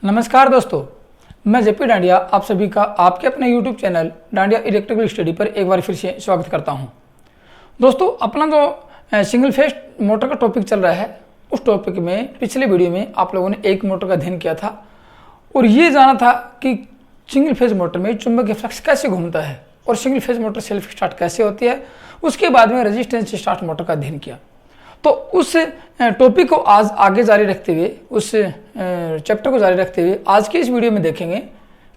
नमस्कार दोस्तों, मैं जेपी डांडिया आप सभी का आपके अपने YouTube channel dandiya electrical study पर एक बार फिर से स्वागत करता हूं। दोस्तों, अपना जो सिंगल फेज मोटर का टॉपिक चल रहा है, उस टॉपिक में पिछले वीडियो में आप लोगों ने एक मोटर का अध्ययन किया था और ये जाना था कि सिंगल फेज मोटर में चुंबकीय फ्लक्स कैसे घूमता है और single phase motor self start कैसे होती है। उसके बाद में रेजिस्टेंस स्टार्ट मोटर का अध्ययन किया। तो उस टॉपिक को आज आगे जारी रखते हुए, उस चैप्टर को जारी रखते हुए आज के इस वीडियो में देखेंगे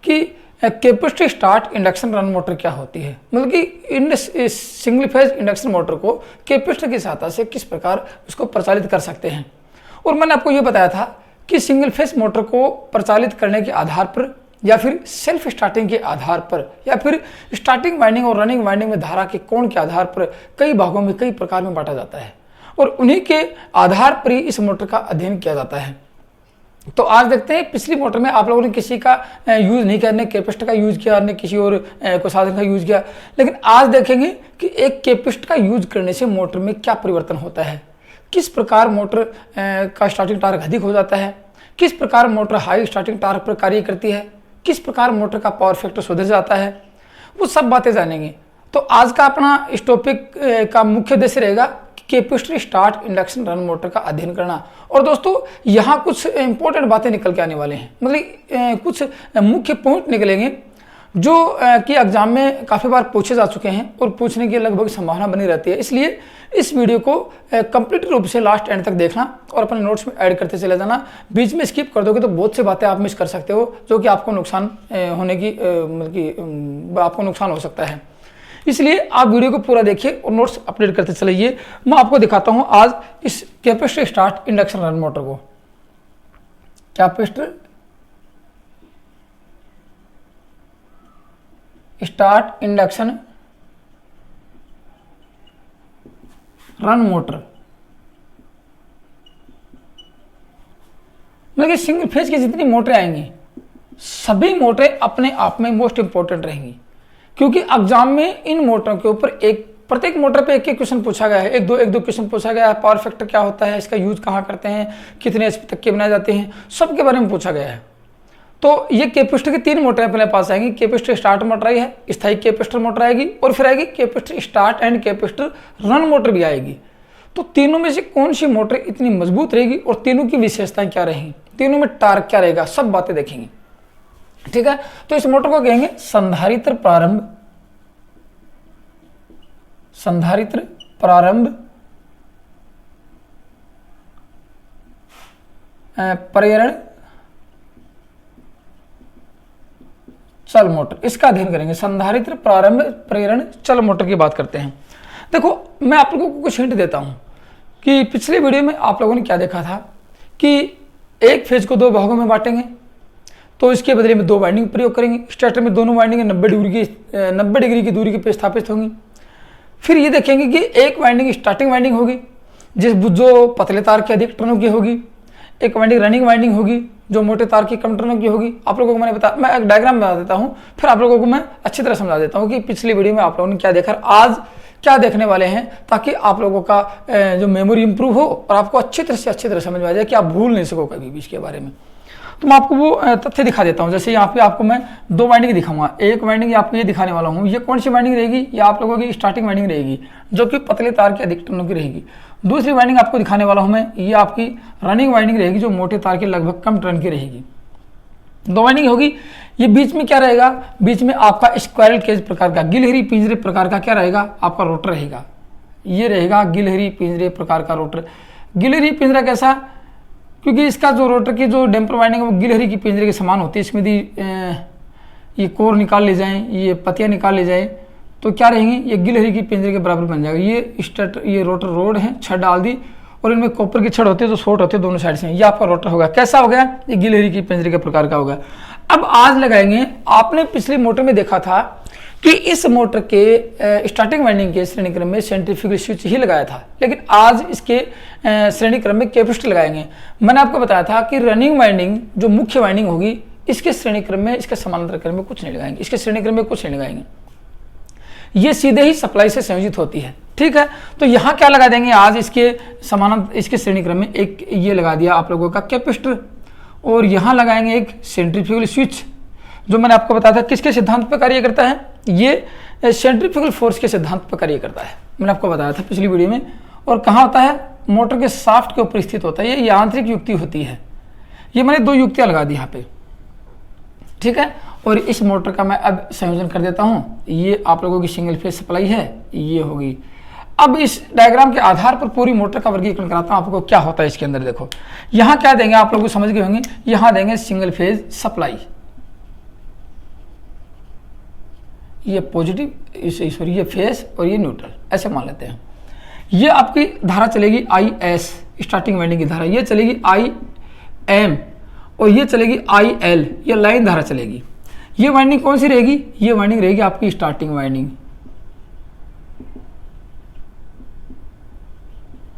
कि capacity start induction run motor क्या होती है। मतलब कि सिंगल फेज इंडक्शन मोटर को कैपेसिटर की सहायता से किस प्रकार उसको प्रचालित कर सकते हैं। और मैंने आपको ये बताया था कि सिंगल फेज मोटर को प्रचालित करने के आधार पर या फिर सेल्फ स्टार्टिंग के आधार पर या फिर स्टार्टिंग वाइंडिंग और रनिंग वाइंडिंग में धारा के कोण के आधार पर कई भागों में कई प्रकार में बांटा जाता है और उन्हीं के आधार पर ही इस मोटर का अध्ययन किया जाता है। तो आज देखते हैं, पिछली मोटर में आप लोगों ने किसी का यूज नहीं किया, ने कैपेसिटर का यूज किया, ने किसी और कोई साधन का यूज किया, लेकिन आज देखेंगे कि एक कैपेसिटर का यूज करने से मोटर में क्या परिवर्तन होता है, किस प्रकार मोटर का स्टार्टिंग टार्क अधिक हो जाता है, किस प्रकार मोटर हाई स्टार्टिंग टार्क पर कार्य करती है, किस प्रकार मोटर का पावर फैक्टर सुधर जाता है, वो सब बातें जानेंगे। तो आज का अपना इस टॉपिक का मुख्य उद्देश्य रहेगा capacitor start induction run motor का अध्ययन करना। और दोस्तों, यहाँ कुछ इंपॉर्टेंट बातें निकल के आने वाले हैं, मतलब कुछ मुख्य पॉइंट निकलेंगे जो कि एग्जाम में काफ़ी बार पूछे जा चुके हैं और पूछने की लगभग संभावना बनी रहती है। इसलिए इस वीडियो को कंप्लीट रूप से लास्ट एंड तक देखना और अपने नोट्स में ऐड करते चले जाना। बीच में स्किप कर दोगे तो बहुत सी बातें आप मिस कर सकते हो, जो कि आपको नुकसान होने की मतलब कि आपको नुकसान हो सकता है। इसलिए आप वीडियो को पूरा देखिए और नोट्स अपडेट करते चलिए। मैं आपको दिखाता हूं आज इस capacitor start induction run motor को। Capacitor start induction run motor, मतलब सिंगल फेज की जितनी मोटरें आएंगी सभी मोटरें अपने आप में मोस्ट इंपॉर्टेंट रहेंगी, क्योंकि एग्जाम में इन मोटरों के ऊपर प्रत्येक मोटर पे एक क्वेश्चन पूछा गया है, एक दो क्वेश्चन पूछा गया है। पावर फैक्टर क्या होता है, इसका यूज कहाँ करते हैं, कितने एचपी तक के बनाए जाते हैं, सब के बारे में पूछा गया है। तो ये कैपेसिटर की तीन मोटरें अपने पास आएंगी। कैपेसिटर स्टार्ट मोटर आई है, स्थायी कैपेसिटर मोटर आएगी और फिर आएगी capacitor start and capacitor run motor भी आएगी। तो तीनों में से कौन सी मोटर इतनी मजबूत रहेगी और तीनों की विशेषताएं क्या रहेंगी, तीनों में टार्क क्या रहेगा, सब बातें देखेंगे। ठीक है, तो इस मोटर को कहेंगे संधारित्र प्रारंभ, संधारित्र प्रारंभ प्रेरण चल मोटर। इसका अध्ययन करेंगे। संधारित्र प्रारंभ प्रेरण चल मोटर की बात करते हैं। देखो, मैं आप लोगों को कुछ हिंट देता हूं कि पिछले वीडियो में आप लोगों ने क्या देखा था कि एक फेज को दो भागों में बांटेंगे, तो इसके बदले में दो वाइंडिंग प्रयोग करेंगे। स्टार्टर में दोनों वाइंडिंग 90 डिग्री की दूरी पे स्थापित होंगी। फिर ये देखेंगे कि एक वाइंडिंग स्टार्टिंग वाइंडिंग होगी जो पतले तार के अधिक टर्नों की होगी, एक वाइंडिंग रनिंग वाइंडिंग होगी जो मोटे तार की कम टर्नों की होगी। आप लोगों को मैं एक डायग्राम बना देता हूँ, फिर आप लोगों को मैं अच्छी तरह समझा देता हूँ कि पिछली वीडियो में आप लोगों ने क्या देखा, आज क्या देखने वाले हैं, ताकि आप लोगों का जो मेमोरी इंप्रूव हो और आपको अच्छी तरह समझ में आ जाए कि आप भूल नहीं सको कभी भी इसके बारे में। तो मैं आपको वो तथ्य दिखा देता हूँ। जैसे यहाँ पे आपको मैं दो वाइंडिंग दिखाऊंगा। एक वाइंडिंग आपको ये दिखाने वाला हूँ, ये कौन सी वाइंडिंग रहेगी, ये आप लोगों की स्टार्टिंग वाइंडिंग रहेगी जो कि पतले तार के अधिक टर्नों की रहेगी। दूसरी वाइंडिंग आपको दिखाने वाला हूँ मैं, ये आपकी रनिंग वाइंडिंग रहेगी जो मोटे तार के लगभग कम टर्न की रहेगी। दो वाइंडिंग होगी। ये बीच में क्या रहेगा, बीच में आपका स्क्वायरल केज प्रकार का, गिलहरी पिंजरे प्रकार का क्या रहेगा, आपका रोटर रहेगा। ये रहेगा गिलहरी पिंजरे प्रकार का रोटर। गिलहरी पिंजरा कैसा, क्योंकि इसका जो रोटर की जो डैम्पर वाइंडिंग है वो गिलहरी की पिंजरे के समान होती है। इसमें ये कोर निकाल ले जाएं, ये पतियाँ निकाल ले जाएं तो क्या रहेंगी, ये गिलहरी की पिंजरे के बराबर बन जाएगा। ये रोटर रोड है, छड़ डाल दी और इनमें कॉपर की छड़ होती है जो शॉर्ट होती है दोनों साइड से। ये आपका रोटर होगा। कैसा हो गया, ये गिलहरी की पिंजरे के प्रकार का होगा। अब आज लगाएंगे, आपने पिछली मोटर में देखा था कि इस मोटर के स्टार्टिंग वाइंडिंग के श्रेणी क्रम में सेंट्रीफ्यूगल स्विच ही लगाया था, लेकिन आज इसके श्रेणी क्रम में कैपेसिटर लगाएंगे। मैंने आपको बताया था कि रनिंग वाइंडिंग जो मुख्य वाइंडिंग होगी इसके श्रेणी क्रम में, इसके समानांतर क्रम में कुछ नहीं लगाएंगे, इसके श्रेणी क्रम में कुछ नहीं लगाएंगे, ये सीधे ही सप्लाई से संयोजित होती है। ठीक है, तो यहाँ क्या लगा देंगे आज इसके समानांतर, इसके श्रेणी क्रम में एक ये लगा दिया आप लोगों का कैपेसिटर और यहाँ लगाएंगे एक सेंट्रीफ्यूगल स्विच, जो मैंने आपको बताया था किसके सिद्धांत पर कार्य करता है, ये सेंट्रीफ्यूगल फोर्स के सिद्धांत पर कार्य करता है, मैंने आपको बताया था पिछली वीडियो में। और कहाँ होता है, मोटर के शाफ्ट के ऊपर स्थित होता है। ये यांत्रिक युक्ति होती है। ये मैंने 2 युक्तियाँ लगा दी यहाँ पे, ठीक है। और इस मोटर का मैं अब संयोजन कर देता हूँ। ये आप लोगों की सिंगल फेज सप्लाई है, ये होगी। अब इस डायग्राम के आधार पर पूरी मोटर का वर्गीकरण कराता हूँ आपको, क्या होता है इसके अंदर। देखो यहाँ क्या देंगे, आप लोग समझ गए होंगे, यहाँ देंगे सिंगल फेज सप्लाई, ये पॉजिटिव, सॉरी ये फेज और ये न्यूट्रल, ऐसे मान लेते हैं। ये आपकी धारा चलेगी IS, स्टार्टिंग वाइंडिंग की धारा, ये चलेगी IM और ये चलेगी IL, ये लाइन धारा चलेगी। ये वाइंडिंग कौन सी रहेगी, ये वाइंडिंग रहेगी आपकी स्टार्टिंग वाइंडिंग,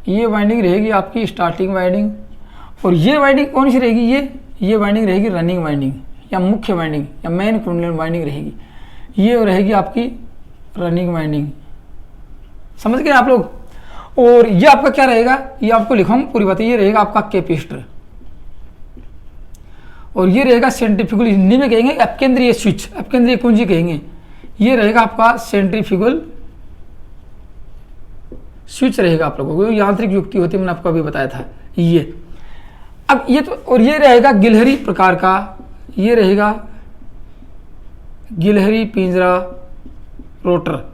ये वाइंडिंग रहेगी आपकी स्टार्टिंग वाइंडिंग। और ये वाइंडिंग कौन सी रहेगी, ये वाइंडिंग रहेगी रनिंग वाइंडिंग या मुख्य वाइंडिंग या मेन कुंडलन वाइंडिंग रहेगी। ये रहेगी आपकी रनिंग वाइंडिंग, समझ गए आप लोग। और ये आपका क्या रहेगा, ये आपको लिखाऊंगा पूरी बात, ये रहेगा आपका कैपेसिटर और ये रहेगा सेंट्रीफ्यूगल, हिंदी में कहेंगे अपकेंद्रीय स्विच, अपकेंद्रीय कुंजी कहेंगे। ये रहेगा आपका सेंट्रीफ्यूगल स्विच रहेगा आप लोगों को, यांत्रिक युक्ति होती है, मैंने आपको अभी बताया था ये। अब ये तो, और ये रहेगा गिलहरी प्रकार का, ये रहेगा गिलहरी पिंजरा रोटर,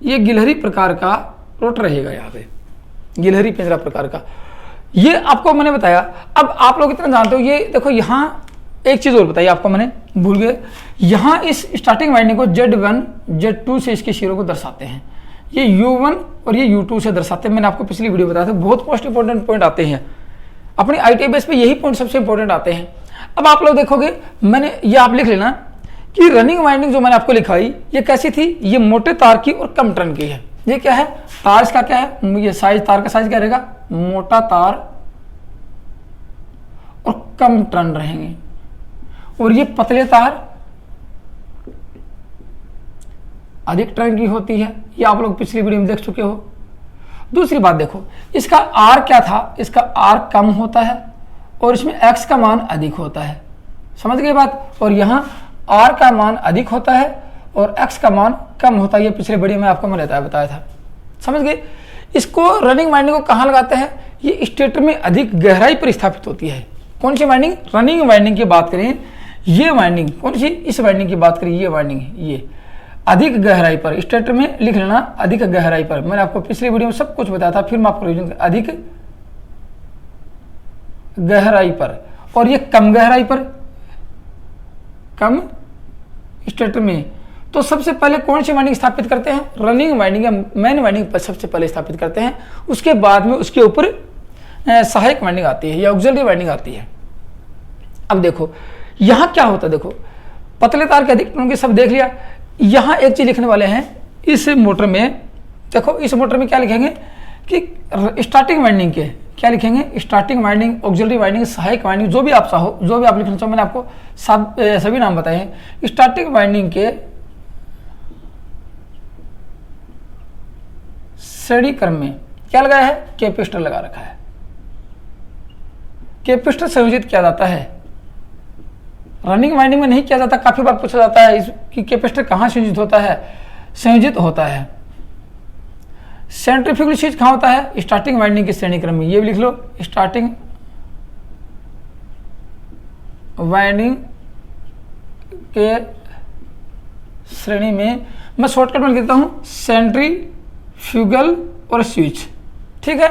ये गिलहरी प्रकार का रोटर रहेगा यहाँ पे, गिलहरी पिंजरा प्रकार का। ये आपको मैंने बताया। अब आप लोग इतना जानते हो, ये देखो यहाँ एक चीज और बताइए आपको, मैंने भूल गए, यहाँ इस स्टार्टिंग वाइंडिंग को Z1 Z2 से इसके शिरों को दर्शाते हैं, ये U1 और ये U2 से दर्शाते हैं। मैंने आपको पिछली वीडियो बताया था, बहुत मोस्ट इंपॉर्टेंट पॉइंट आते हैं अपनी ITI बेस पे, यही पॉइंट सबसे इंपॉर्टेंट आते हैं। अब आप लोग देखोगे, मैंने ये आप लिख लेना कि रनिंग वाइंडिंग जो मैंने आपको लिखाई, ये कैसी थी, ये मोटे तार की और कम टर्न की है। ये क्या है, तार इसका क्या है, ये साइज, तार का साइज क्या रहेगा, मोटा तार और कम टर्न रहेंगे। और ये पतले तार अधिक टर्न की होती है, ये आप लोग पिछली वीडियो में देख चुके हो। दूसरी बात देखो, इसका R क्या था, इसका R कम होता है और इसमें X का मान अधिक होता है, समझ गए बात। और यहाँ R का मान अधिक होता है और X का मान कम होता है, ये पिछले वीडियो में आपको मैंने बताया था, समझ गए। इसको रनिंग वाइंडिंग को कहाँ लगाते हैं, ये स्टेटर में अधिक गहराई पर स्थापित होती है। कौन सी वाइंडिंग, रनिंग वाइंडिंग की बात करें, ये वाइंडिंग कौन सी, इस वाइंडिंग की बात करें, ये वाइंडिंग, ये अधिक गहराई पर, स्टेटर में लिख लेना अधिक गहराई पर, मैंने आपको पिछली वीडियो में सब कुछ बताया था, फिर मैं आपको रिवीजन, अधिक गहराई पर। और ये कम गहराई पर, कम स्टेटर में। तो सबसे पहले कौन सी वाइंडिंग स्थापित करते हैं, रनिंग वाइंडिंग या मेन वाइंडिंग पर सबसे पहले स्थापित करते हैं, उसके बाद में उसके ऊपर सहायक वाइंडिंग आती है या ऑक्सिलरी वाइंडिंग आती है। अब देखो यहाँ क्या होता है, देखो पतले तार के अधिक टर्न के सब देख लिया। यहाँ एक चीज लिखने वाले हैं इस मोटर में, देखो इस मोटर में क्या लिखेंगे कि स्टार्टिंग वाइंडिंग के क्या लिखेंगे, स्टार्टिंग वाइंडिंग, ऑक्सिलरी वाइंडिंग, सहायक वाइंडिंग, जो भी आप चाहो, जो भी आप लिखना चाहो, मैंने आपको सभी नाम बताए हैं। स्टार्टिंग वाइंडिंग के श्रेणी क्रम में क्या लगाया है, कैपेसिटर लगा रखा है। कैपेसिटर संयोजित किया जाता है, रनिंग वाइंडिंग में नहीं किया जाता। काफी बार पूछा जाता है कि कैपेसिटर कहाँ संयोजित होता है, संयोजित होता है सेंट्रीफ्यूगल स्विच कहाँ होता है, स्टार्टिंग वाइंडिंग के श्रेणी क्रम में। ये भी लिख लो, स्टार्टिंग वाइंडिंग के श्रेणी में। मैं शॉर्टकट में लिख देता हूँ सेंट्रीफ्यूगल और स्विच, ठीक है।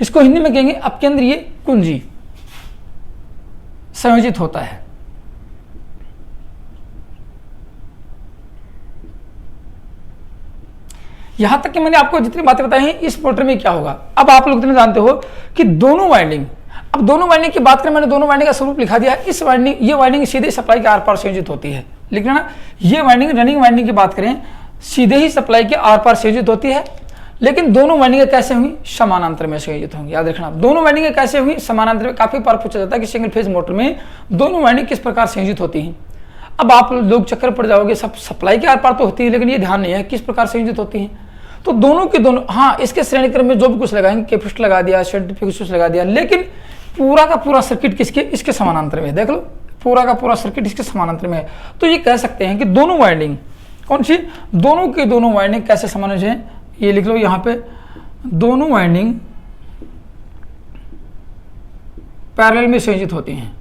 इसको हिंदी में कहेंगे अपकेंद्रीय कुंजी संयोजित होता है। यहां तक कि मैंने आपको जितनी बातें बताई हैं, इस मोटर में क्या होगा। अब आप लोग इतने जानते हो कि दोनों वाइंडिंग, अब दोनों वाइंडिंग की बात करें, मैंने दोनों वाइंडिंग का स्वरूप लिखा दिया है। इस वाइंडिंग, ये वाइंडिंग सीधे सप्लाई के आर पार संयोजित होती है, लिख लेना। ये वाइंडिंग, रनिंग वाइंडिंग की बात करें, सीधे ही सप्लाई के आर पार संयोजित होती है। लेकिन दोनों वाइंडिंग कैसे होंगी, समानांतर में संयोजित होंगी, याद रखना। दोनों वाइंडिंग कैसे होंगी, समानांतर में। काफी बार पूछा जाता है कि सिंगल फेज मोटर में दोनों वाइंडिंग किस प्रकार संयोजित होती हैं। अब आप लोग चक्कर पड़ जाओगे, सब सप्लाई के आर पार तो होती है, लेकिन ये ध्यान नहीं है किस प्रकार संयोजित होती हैं। तो दोनों के दोनों, हाँ इसके श्रेणी क्रम में जो भी कुछ लगाएंगे, कैपेसिटर लगा दिया, सेंट्रीफ्यूगल स्विच लगा दिया, लेकिन पूरा का पूरा सर्किट किसके, इसके समानांतर में है। देख लो, पूरा का पूरा सर्किट इसके समानांतर में है। तो ये कह सकते हैं कि दोनों वाइंडिंग कौन सी, दोनों की दोनों वाइंडिंग कैसे समानांतर है, ये लिख लो यहाँ पे, दोनों वाइंडिंग पैरेलल में संयोजित होती हैं,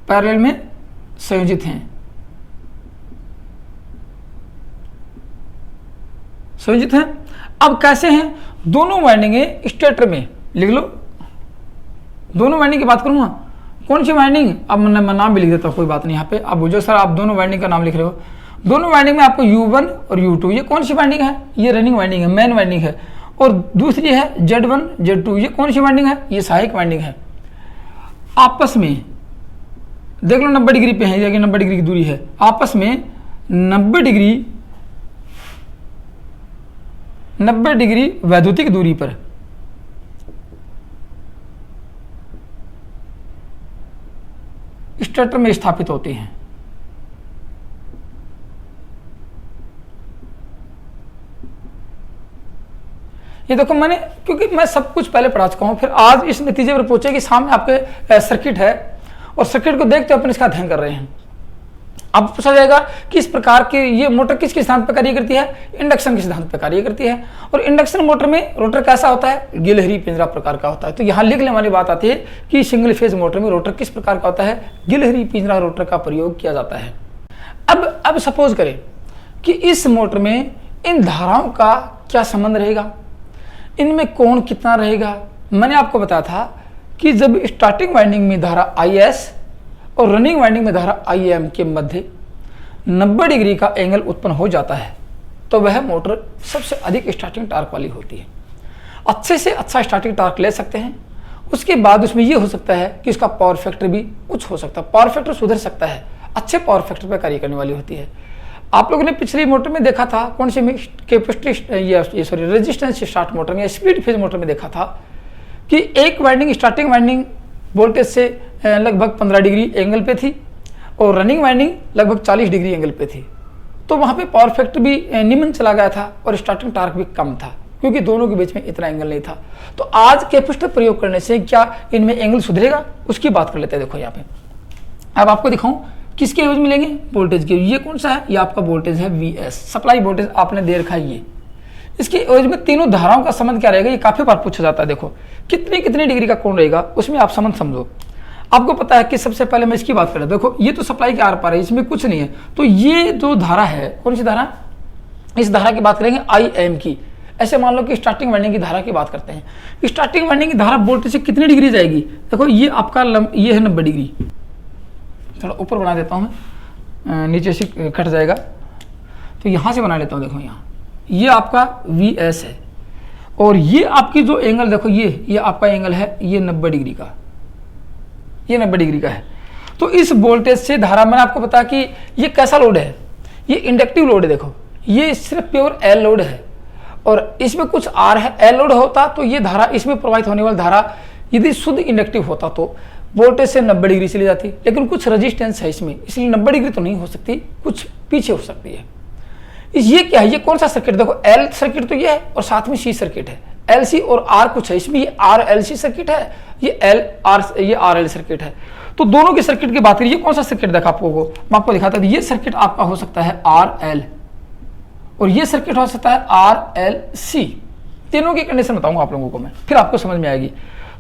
पैरेलल में संयोजित हैं, संयोजित हैं। अब कैसे हैं, दोनों वाइंडिंग स्टेटर में, लिख लो दोनों वाइंडिंग की बात करूंगा, कौन सी वाइंडिंग, अब मैं नाम भी लिख देता हूँ, कोई बात नहीं। यहाँ पे आप बुझो सर आप दोनों वाइंडिंग का नाम लिख रहे हो, दोनों वाइंडिंग में आपको U1 और U2, ये कौन सी वाइंडिंग है, ये रनिंग वाइंडिंग है, मेन वाइंडिंग है। और दूसरी है Z1 Z2, ये कौन सी वाइंडिंग है, ये सहायक वाइंडिंग है। आपस में देख लो 90 डिग्री पे है, ये 90 डिग्री की दूरी है, आपस में 90 डिग्री वैद्युतिक दूरी पर स्टेटर में स्थापित होती हैं। ये देखो मैंने, क्योंकि मैं सब कुछ पहले पढ़ा चुका हूं, फिर आज इस नतीजे पर पहुंचे कि सामने आपके सर्किट है और सर्किट को देखते अपन इसका अध्ययन कर रहे हैं। अब पूछा जाएगा कि इस प्रकार की ये मोटर किस सिद्धांत पर कार्य करती है, इंडक्शन के सिद्धांत पर कार्य करती है। और इंडक्शन मोटर में रोटर कैसा होता है, गिलहरी पिंजरा प्रकार का होता है। तो यहाँ लिखने वाली बात आती है कि सिंगल फेज मोटर में रोटर किस प्रकार का होता है, गिलहरी पिंजरा रोटर का प्रयोग किया जाता है। अब सपोज करें कि इस मोटर में इन धाराओं का क्या संबंध रहेगा, इनमें कोण कितना रहेगा। मैंने आपको बताया था कि जब स्टार्टिंग वाइंडिंग में धारा IS और रनिंग वाइंडिंग में धारा IM के मध्य 90 डिग्री का एंगल उत्पन्न हो जाता है तो वह मोटर सबसे अधिक स्टार्टिंग टार्क वाली होती है। अच्छे से अच्छा स्टार्टिंग टार्क ले सकते हैं। उसके बाद उसमें यह हो सकता है कि उसका पावर फैक्टर भी कुछ हो सकता है, पावर फैक्टर सुधर सकता है, अच्छे पावर फैक्टर पर कार्य करने वाली होती है। आप लोगों ने पिछली मोटर में देखा था, कौन सी में, कैपेसिटी रेजिस्टेंस स्टार्ट मोटर में या स्पीड फेज मोटर में देखा था कि एक वाइंडिंग स्टार्टिंग वाइंडिंग वोल्टेज से लगभग 15 डिग्री एंगल पे थी और रनिंग वाइंडिंग लगभग 40 डिग्री एंगल पे थी। तो वहाँ पे पावर फैक्टर भी निम्न चला गया था और स्टार्टिंग टार्क भी कम था, क्योंकि दोनों के बीच में इतना एंगल नहीं था। तो आज कैपेसिटर प्रयोग करने से क्या इनमें एंगल सुधरेगा, उसकी बात कर लेते हैं। देखो यहाँ पे अब आपको दिखाऊं किसके एवज मिलेंगे, वोल्टेज के। ये कौन सा है, ये आपका वोल्टेज है VS, सप्लाई वोल्टेज आपने दे रखा है। ये इसके एवज में तीनों धाराओं का संबंध क्या रहेगा, ये काफी बार पूछा जाता है। देखो कितनी डिग्री का कोण रहेगा, उसमें आप संबंध समझो। आपको पता है कि सबसे पहले मैं इसकी बात करें, देखो ये तो सप्लाई के आर पार है, इसमें कुछ नहीं है। तो ये जो धारा है, कौन सी धारा, इस धारा की बात करेंगे IM की। ऐसे मान लो कि स्टार्टिंग वाइंडिंग की धारा की बात करते हैं। स्टार्टिंग वाइंडिंग की धारा वोल्टेज से कितनी डिग्री जाएगी, देखो ये आपका ये है 90 डिग्री, थोड़ा ऊपर बना देता हूँ मैं, नीचे से कट जाएगा तो यहाँ से बना लेता हूँ। देखो यहाँ ये आपका VS है और ये आपकी जो एंगल देखो ये आपका एंगल है, ये 90 डिग्री का, ये 90 डिग्री का है। तो इस वोल्टेज से धारा, मैंने आपको बताया कि ये कैसा लोड है, ये इंडक्टिव लोड है। देखो ये सिर्फ प्योर L लोड है और इसमें कुछ R है। L लोड होता तो ये धारा, इसमें प्रवाहित होने वाली धारा यदि शुद्ध इंडक्टिव होता तो वोल्टेज से 90 डिग्री चली जाती, लेकिन कुछ रेजिस्टेंस है इसमें, इसलिए 90 डिग्री तो नहीं हो सकती, कुछ पीछे हो सकती है। ये क्या है, ये कौन सा सर्किट, देखो L सर्किट तो ये है और साथ में C सर्किट है, LC और R कुछ है इसमें, ये RLC सर्किट है, ये RL सर्किट है। तो दोनों के सर्किट की बात करिए, ये कौन सा सर्किट देखा आपको, मैं आपको दिखाता हूं। ये सर्किट आपका हो सकता है RL और ये सर्किट हो सकता है RLC। तीनों की कंडीशन बताऊंगा आप लोगों को मैं, फिर आपको समझ में आएगी।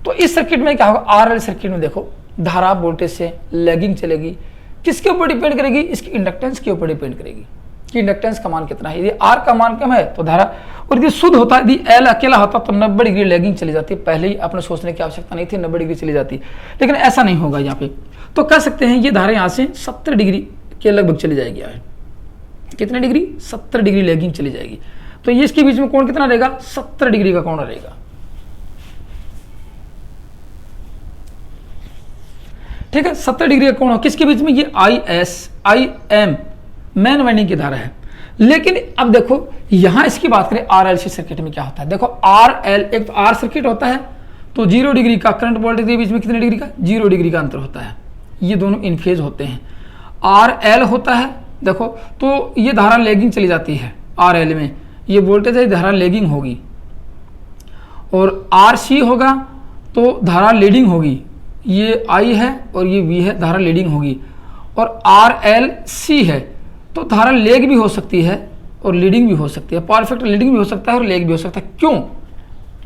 तो इस सर्किट में क्या होगा, RL सर्किट में देखो धारा वोल्टेज से लैगिंग चलेगी। किसके ऊपर डिपेंड करेगी, इसकी इंडक्टेंस के ऊपर डिपेंड करेगी कि इंडक्टेंस का मान कितना है। यदि R का मान कम है तो धारा, और यदि शुद्ध होता है, यदि L अकेला होता तो 90 डिग्री लैगिंग चली जाती। पहले ही आपने सोचने की आवश्यकता नहीं थी, 90 डिग्री चली जाती, लेकिन ऐसा नहीं होगा यहाँ पे। तो कह सकते हैं ये धारा यहाँ से 70 डिग्री के लगभग चली जाएगी। कितने डिग्री, 70 डिग्री लैगिंग चली जाएगी। तो ये इसके बीच में कोण कितना रहेगा, 70 डिग्री का कोण रहेगा। ठीक है, 70 डिग्री का कोण किसके बीच में, ये IM मेन वाइंडिंग की धारा है। लेकिन अब देखो यहां इसकी बात करें RLC सर्किट में क्या होता है। देखो RL, एक तो R सर्किट होता है तो 0 डिग्री का करंट वोल्टेज के बीच में कितने डिग्री का, 0 डिग्री का अंतर होता है। ये दोनों इन फेज होते हैं। RL होता है देखो, तो ये धारा लैगिंग चली जाती है RL में, ये वोल्टेज है, धारा लैगिंग होगी। और RC होगा तो धारा लीडिंग होगी, ये I है और ये V है, धारा लीडिंग होगी। और RLC है तो धारा लेग भी हो सकती है और लीडिंग भी हो सकती है, परफेक्ट लीडिंग भी हो सकता है और लेग भी हो सकता है। क्यों,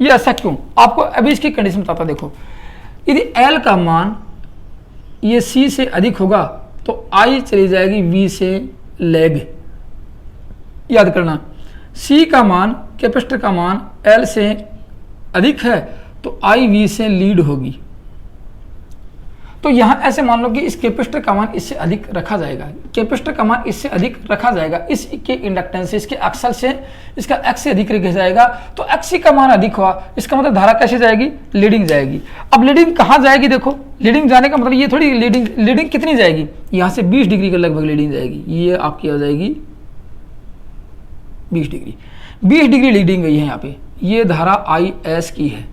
ये ऐसा क्यों, आपको अभी इसकी कंडीशन बताता। देखो यदि L का मान ये C से अधिक होगा तो I चली जाएगी V से लेग, याद करना। C का मान, कैपेसिटर का मान L से अधिक है तो I V से लीड होगी। तो यहाँ ऐसे मान लो कि इस कैपेसिटर का मान इससे अधिक रखा जाएगा, कैपेसिटर का मान इससे अधिक रखा जाएगा, इसके इंडक्टेंस से, इसके एक्सल से इसका एक्स से अधिक रखा जाएगा। तो एक्स का मान अधिक हुआ, इसका मतलब धारा कैसे जाएगी, लीडिंग जाएगी। अब लीडिंग कहाँ जाएगी, देखो लीडिंग जाने का मतलब ये थोड़ी, लीडिंग कितनी जाएगी, यहाँ से 20 डिग्री के लगभग लीडिंग जाएगी। ये आपकी आ जाएगी 20 डिग्री, 20 डिग्री लीडिंग गई है यहाँ पे, ये धारा IS की है।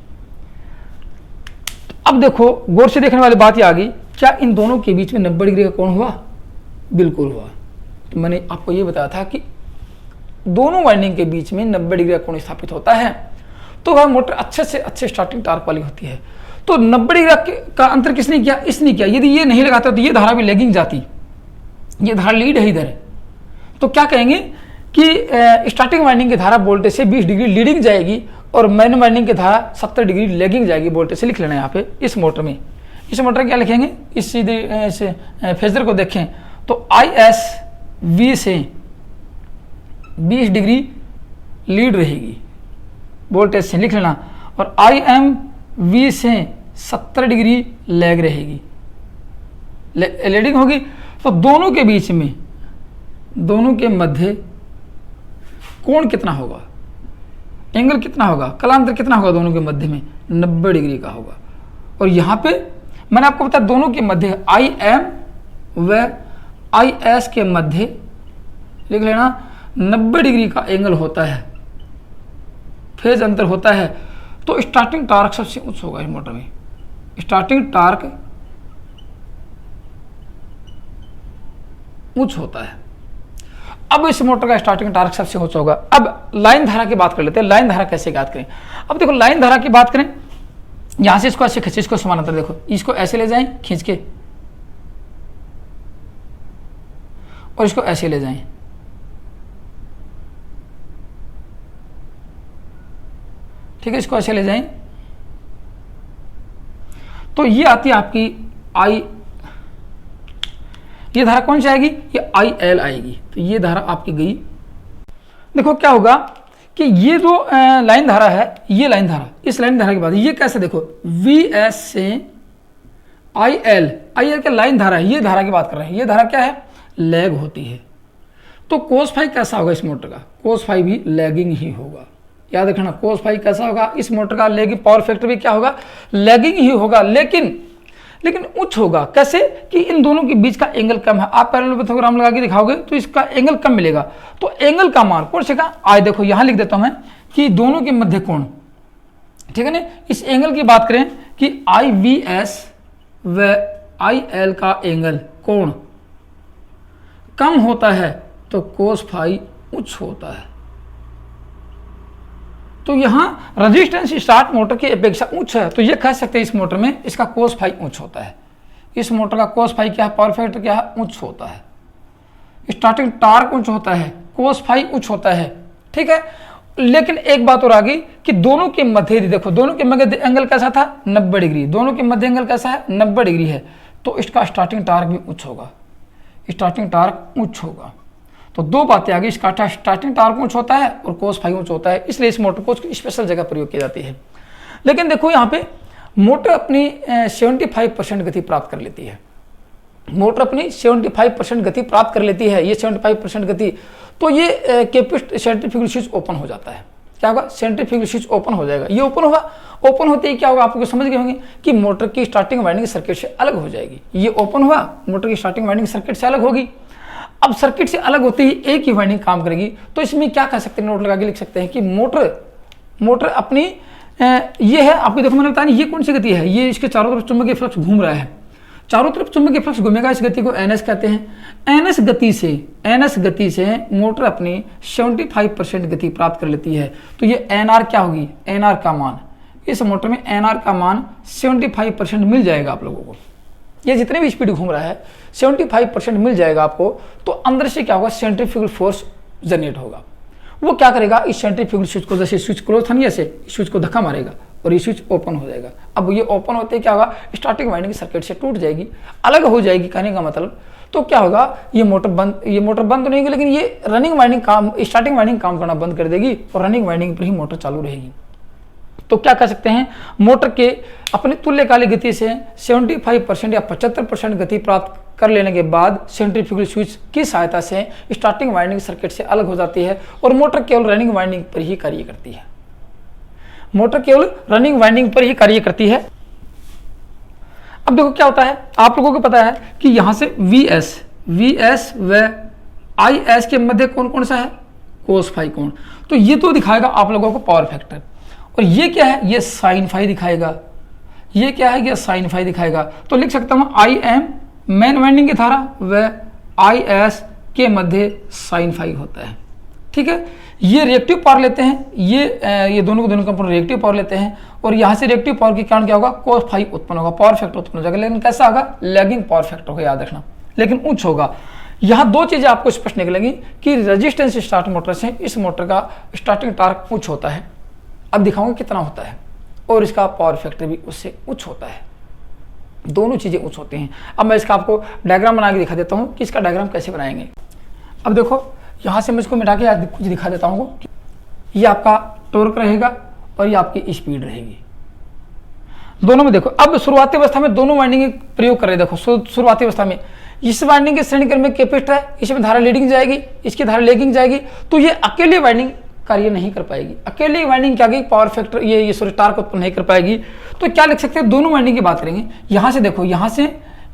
अब देखो गौर से देखने वाली बात ये आ गई, क्या इन दोनों के बीच में 90 डिग्री का कोण हुआ, बिल्कुल हुआ। तो मैंने आपको ये बताया था कि दोनों वाइंडिंग के बीच में 90 डिग्री का कोण स्थापित होता है तो वह मोटर अच्छे से अच्छे स्टार्टिंग टॉर्क वाली होती है। तो 90 डिग्री का अंतर किसने किया, इसने किया। यदि ये नहीं लगाता तो ये धारा भी लेगिंग जाती, ये धारा लीड है इधर, तो क्या कहेंगे कि स्टार्टिंग वाइंडिंग की धारा वोल्टेज से 20 डिग्री लीडिंग जाएगी और मेन वाइंडिंग की धारा 70 डिग्री लेगिंग जाएगी वोल्टेज से। लिख लेना यहाँ पे इस मोटर में, इस मोटर क्या लिखेंगे, इस सीधे फेजर को देखें तो IS V से 20 डिग्री लीड रहेगी वोल्टेज से, लिख लेना। और IM V से 70 डिग्री लैग रहेगी, लीडिंग होगी। तो दोनों के बीच में, दोनों के मध्य कोण कितना होगा, एंगल कितना होगा, कलांतर कितना होगा दोनों के मध्य में, 90 डिग्री का होगा। और यहाँ पे मैंने आपको बताया दोनों के मध्य IM व IS के मध्य लिख लेना 90 डिग्री का एंगल होता है, फेज अंतर होता है। तो स्टार्टिंग टॉर्क सबसे उच्च होगा इस मोटर में, स्टार्टिंग टॉर्क उच्च होता है। अब इस मोटर का स्टार्टिंग टॉर्क सबसे उच्च होगा। अब लाइन धारा की बात कर लेते हैं, लाइन धारा कैसे ज्ञात करें। अब देखो लाइन धारा की बात करें, यहां से इसको ऐसे खींचे, इसको समानांतर, देखो इसको ऐसे ले जाएं खींच के और इसको ऐसे ले जाएं, ठीक है, इसको ऐसे ले जाएं तो ये आती है आपकी I, ये धारा कौन सी आएगी, ये IL आएगी। तो ये धारा आपकी गई। देखो क्या होगा कि ये जो लाइन धारा है, ये लाइन धारा, इस लाइन धारा के बाद ये कैसे, देखो VS से IL क्या लाइन धारा है, ये धारा की बात कर रहे हैं, ये धारा क्या है, लैग होती है। तो कोस फाई कैसा होगा इस मोटर का, कोस फाई भी लैगिंग ही होगा, याद रखना। कोस फाई कैसा होगा इस मोटर का, लैगिंग, पावर फैक्टर भी क्या होगा, लैगिंग ही होगा, लेकिन उच्च होगा। कैसे कि इन दोनों के बीच का एंगल कम है। आप पैरेललोग्राम लगा के दिखाओगे तो इसका एंगल कम मिलेगा। तो एंगल का मान कौन से का, आई देखो यहां लिख देता हूं मैं कि दोनों के मध्य कोण, ठीक है ना। इस एंगल की बात करें कि IVS व IL का एंगल कोण कम होता है तो कोस फाई उच्च होता है। तो यहां रेजिस्टेंस स्टार्ट मोटर की अपेक्षा उच्च है, तो ये कह सकते हैं इस मोटर में इसका कोस फाई उच्च होता है। इस मोटर का कोस फाई क्या है, पावर फैक्टर क्या है, उच्च होता है। स्टार्टिंग टॉर्क उच्च होता है, कोस फाई उच्च होता है, ठीक है। लेकिन एक बात और आ गई कि दोनों के मध्य, देखो दोनों के मध्य एंगल कैसा था, 90 डिग्री, दोनों के मध्य एंगल कैसा है, 90 डिग्री है। तो इसका स्टार्टिंग टॉर्क भी उच्च होगा, स्टार्टिंग टॉर्क उच्च होगा। तो दो बातें आ गई, इसका स्टार्टिंग टॉर्क उच्च होता है और कोस फाई उच्च होता है, इसलिए इस मोटर को स्पेशल जगह प्रयोग की जाती है। लेकिन देखो यहाँ पे मोटर अपनी 75% गति प्राप्त कर लेती है, मोटर अपनी 75% गति प्राप्त कर लेती है, ये 75% गति। तो ये सेंट्रीफ्यूगल स्विच ओपन हो जाता है। क्या होगा, सेंट्रीफ्यूगल स्विच ओपन हो जाएगा। ये ओपन होगा, ओपन होते ही क्या होगा, आपको समझ गए होंगे कि मोटर की स्टार्टिंग वाइंडिंग सर्किट से अलग हो जाएगी। ये ओपन हुआ, मोटर की स्टार्टिंग वाइंडिंग सर्किट से अलग होगी। अब सर्किट से अलग होते ही एक ही वाइंडिंग काम करेगी। तो इसमें क्या कह सकते हैं, नोट लगा के लिख सकते हैं कि मोटर अपनी ये है आपको, देखो मैंने बताया ये कौन सी गति है, ये इसके चारों तरफ चुंबकीय फ्लक्स घूम रहा है, चारों तरफ चुंबकीय फ्लक्स घूमेगा, इस गति को NS कहते हैं। NS गति से मोटर अपनी 75% गति प्राप्त कर लेती है। तो ये NR क्या होगी, NR का मान इस मोटर में NR का मान 75% मिल जाएगा आप लोगों को। ये जितने भी स्पीड घूम रहा है 75% मिल जाएगा आपको। तो अंदर से क्या होगा, सेंट्रीफ्यूगल फोर्स जनरेट होगा। वो क्या करेगा, इस सेंट्रीफ्यूगल स्विच को, जैसे स्विच क्लोज था नहीं, ऐसे स्विच को धक्का मारेगा और ये स्विच ओपन हो जाएगा। अब ये ओपन होते ही क्या होगा, स्टार्टिंग वाइंडिंग सर्किट से टूट जाएगी, अलग हो जाएगी। कहने का मतलब तो क्या होगा, ये मोटर बंद तो नहीं होगी, लेकिन ये रनिंग वाइंडिंग काम, स्टार्टिंग वाइंडिंग काम करना बंद कर देगी और रनिंग वाइंडिंग पर ही मोटर चालू रहेगी। तो क्या कर सकते हैं, मोटर के अपनी तुल्यकालिक गति से 75% या 75% गति प्राप्त कर लेने के बाद सेंट्रीफ्यूगल स्विच की सहायता से स्टार्टिंग वाइंडिंग सर्किट से अलग हो जाती है और मोटर केवल रनिंग वाइंडिंग पर ही कार्य करती है। मोटर केवल रनिंग वाइंडिंग पर ही कार्य करती है। अब देखो क्या होता है, आप लोगों को पता है कि यहां से VS व IS के मध्य कौन कौन सा है, कोस फाई कोण। तो ये तो दिखाएगा आप लोगों को पावर फैक्टर, और ये क्या है, ये साइन फाई दिखाएगा। ये क्या है, ये साइन फाई दिखाएगा। तो लिख सकता हूं IM मेन वाइंडिंग की धारा व IS के मध्य साइन फाई होता है। ठीक है, ये रिएक्टिव पावर लेते हैं, ये दोनों के दोनों कंपोनेंट रिएक्टिव पावर लेते हैं, और यहाँ से रिएक्टिव पावर के कारण क्या होगा, कोस फाई उत्पन्न होगा, पावर फैक्टर उत्पन्न हो जाएगा। लेकिन कैसा होगा, लैगिंग पावर फैक्टर होगा, याद रखना, लेकिन उच्च होगा। यहाँ दो चीजें आपको स्पष्ट निकलेंगी कि रेजिस्टेंस स्टार्ट मोटर से इस मोटर का स्टार्टिंग टार्क उच्च होता है। अब दिखाऊंगा कितना होता है, और इसका पावर फैक्टर भी उससे उच्च होता है। दोनों चीजें उच्च होती हैं। अब मैं इसका आपको डायग्राम बना के दिखा देता हूँ कि इसका डायग्राम कैसे बनाएंगे। अब देखो यहाँ से मैं इसको मिटा के कुछ दिखा देता हूँ। ये आपका टॉर्क रहेगा और ये आपकी स्पीड रहेगी। दोनों में देखो, अब शुरुआती अवस्था में दोनों वाइंडिंग प्रयोग कर रहे हैं। देखो शुरुआती अवस्था में इस वाइंडिंग के श्रेणी क्रम में कैपेसिटर है, इसमें धारा लीडिंग जाएगी, इसकी धारा लेगिंग जाएगी। तो ये अकेले वाइंडिंग कार्य नहीं कर पाएगी, अकेले वाइंडिंग क्या गई, पावर फैक्टर ये सॉरी टार्क उत्पन्न नहीं कर पाएगी। तो क्या लिख सकते हैं, दोनों वाइंडिंग की बात करेंगे। यहाँ से देखो, यहाँ से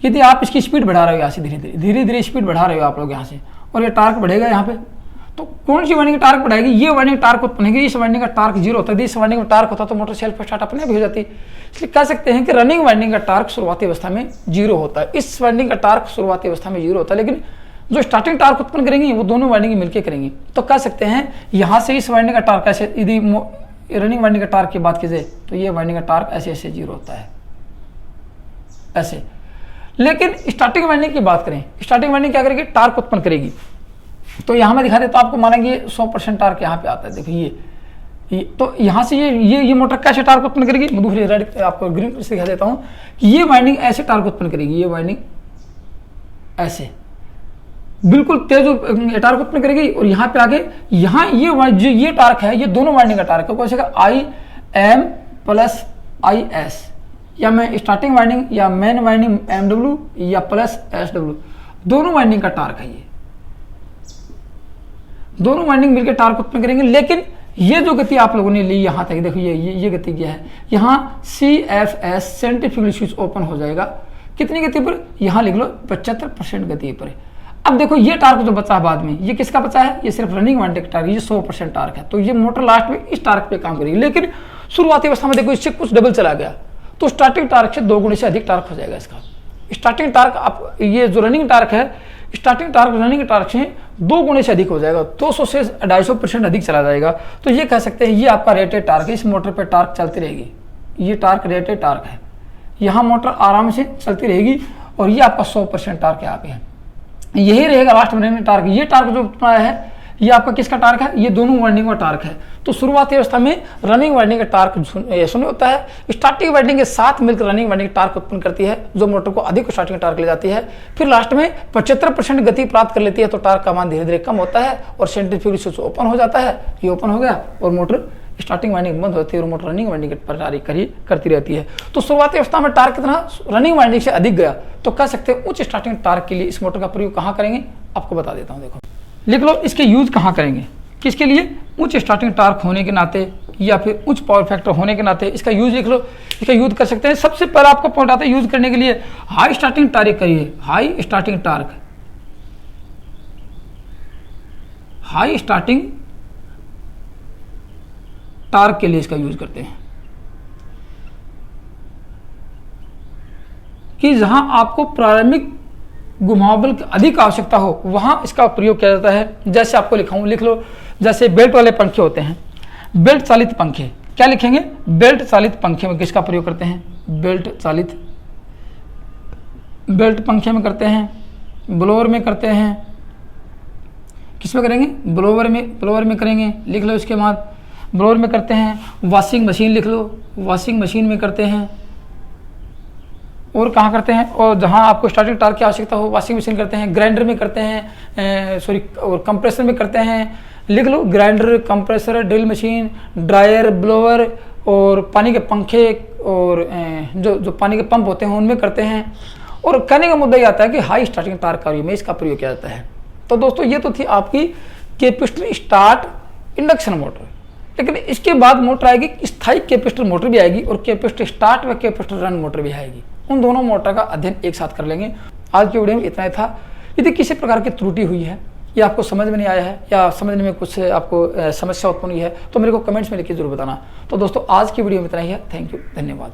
यदि आप इसकी स्पीड बढ़ा रहे हो, यहाँ से धीरे धीरे स्पीड बढ़ा रहे हो आप लोग यहाँ से, और ये टार्क बढ़ेगा यहाँ पे, तो कौन सी वाइंडिंग टार्क बढ़ाएगी, ये वाइंडिंग टार्क उत्पन्न होगी। इस वाइंडिंग का टार्क 0 होता है, इस वाइंडिंग में टार्क होता तो मोटर सेल्फ स्टार्ट अपने भी हो जाती। इसलिए कह सकते हैं कि रनिंग वाइंडिंग का टार्क शुरुआती अवस्था में 0 होता है, इस वाइंडिंग का टार्क शुरुआती अवस्था में 0 होता है, लेकिन जो स्टार्टिंग टार्क उत्पन्न करेंगी वो दोनों वाइंडिंग मिलकर करेंगी। तो कह सकते हैं यहाँ से इस वाइंडिंग का टार्क ऐसे, यदि रनिंग वाइंडिंग का टार्क की बात की जाए तो ये वाइंडिंग का टार्क ऐसे ऐसे 0 होता है, ऐसे। लेकिन स्टार्टिंग वाइंडिंग की बात करें, स्टार्टिंग वाइंडिंग क्या करेगी, टार्क उत्पन्न करेगी। तो यहाँ मैं दिखा देता हूँ आपको, मानेंगे 100% टार्क यहाँ पे आता है। देखो ये तो यहाँ से ये मोटर कैसे टार्क उत्पन्न करेगी, मैं दूसरी रेड आपको ग्रीन से दिखा देता हूँ कि ये वाइंडिंग ऐसे टार्क उत्पन्न करेगी, ये वाइंडिंग ऐसे बिल्कुल तेज टार्क उत्पन्न करेगी। और यहाँ पे आगे यहाँ ये टार्क है, ये दोनों वाइंडिंग का टार्क है, कैसे IM + IS, या मैं स्टार्टिंग वाइंडिंग या मेन वाइंडिंग MW या प्लस SW, दोनों वाइंडिंग का टार्क है। ये दोनों वाइंडिंग मिलकर टार्क उत्पन्न करेंगे। लेकिन ये जो गति आप लोगों ने ली यहाँ तक, देखो ये गति क्या है, यहाँ CFS सेंट्रीफ्यूगल स्विच ओपन हो जाएगा। कितनी गति पर, यहाँ लिख लो 75% गति पर। अब देखो ये टार्क जो बचा है बाद में, ये किसका बचा है, ये सिर्फ रनिंग वाइंडिंग टार्क, ये 100% टार्क है। तो ये मोटर लास्ट में इस टार्क पे काम करेगी। लेकिन शुरुआती अवस्था में देखो इससे कुछ डबल चला गया, तो स्टार्टिंग टार्क से 2 गुने से अधिक टार्क हो जाएगा इसका। स्टार्टिंग टार्क आप ये जो रनिंग टार्क है, स्टार्टिंग टार्क रनिंग टार्क से 2 गुने से अधिक हो जाएगा, 200 से 250% अधिक चला जाएगा। तो ये कह सकते हैं ये आपका रेटेड टार्क है, इस मोटर पे टार्क चलती रहेगी। ये टार्क रेटेड टार्क है, यहाँ मोटर आराम से चलती रहेगी, और ये आपका 100% टार्क यहाँ पे है। यही रहेगा लास्ट में रनिंग टार्क। ये टार्क जो है ये आपका किसका टार्क है, ये दोनों वाइंडिंग का टार्क है। तो शुरुआती अवस्था में रनिंग वाइंडिंग का टार्क शून्य होता है, स्टार्टिंग वाइंडिंग के साथ मिलकर रनिंग वाइंडिंग टार्क उत्पन्न करती है, जो मोटर को अधिक स्टार्टिंग टार्क ले जाती है। फिर लास्ट में 75% गति प्राप्त कर लेती है, तो टार्क का मान धीरे धीरे कम होता है और सेंट्रीफ्यूगल स्विच ओपन हो जाता है। ये ओपन हो गया और मोटर स्टार्टिंग वाइंडिंग बंद होती है और मोटर रनिंग वाइंडिंग पर कार्य करती रहती है। तो शुरुआती अवस्था में टार्क कितना रनिंग वाइंडिंग से अधिक गया, तो कह सकते हैं उच्च स्टार्टिंग टार्क के लिए इस मोटर का प्रयोग कहाँ करेंगे, आपको बता देता हूँ। देखो लिख लो इसके यूज कहाँ करेंगे, किसके लिए, उच्च स्टार्टिंग टार्क होने के नाते या फिर उच्च पावर फैक्टर होने के नाते इसका यूज लिख लो। इसका यूज कर सकते हैं। सबसे पहला आपको पॉइंट आता है यूज करने के लिए, हाई स्टार्टिंग टार्क करिए, high starting torque, high starting torque के लिए इसका यूज करते हैं कि जहां आपको प्रारंभिक घुमावबल की अधिक आवश्यकता हो वहां इसका प्रयोग किया जाता है। जैसे आपको लिखाऊं, लिख लो, जैसे बेल्ट वाले पंखे होते हैं, बेल्ट चालित पंखे, क्या लिखेंगे, बेल्ट चालित पंखे में किसका प्रयोग करते हैं, बेल्ट पंखे में करते हैं, ब्लोअर में करते हैं, किस में करेंगे, ब्लोअर में करेंगे, लिख लो। इसके बाद ब्लोअर में करते हैं, वॉशिंग मशीन लिख लो, वॉशिंग मशीन में करते हैं, और कहाँ करते हैं, और जहाँ आपको स्टार्टिंग टार्क की आवश्यकता हो वॉशिंग मशीन करते हैं, ग्राइंडर में करते हैं, और कंप्रेसर में करते हैं, लिख लो। Grinder, compressor, drill machine, dryer, blower और पानी के पंखे और जो पानी के पंप होते हैं उनमें करते हैं। और कहने का मुद्दा ये आता है कि हाई स्टार्टिंग टार्क कार्यों में इसका प्रयोग किया जाता है। तो दोस्तों ये तो थी आपकी कैपेसिटर स्टार्ट इंडक्शन मोटर, लेकिन इसके बाद मोटर आएगी स्थायी कैपेसिटर मोटर भी आएगी और कैपेसिटर स्टार्ट व कैपेसिटर रन मोटर भी आएगी। उन दोनों मोटर का अध्ययन एक साथ कर लेंगे। आज की वीडियो में इतना ही था। यदि किसी प्रकार की त्रुटि हुई है या आपको समझ में नहीं आया है या समझने में कुछ आपको समस्या उत्पन्न हुई है तो मेरे को कमेंट्स में लिख के जरूर बताना। तो दोस्तों आज की वीडियो में इतना ही है। थैंक यू, धन्यवाद।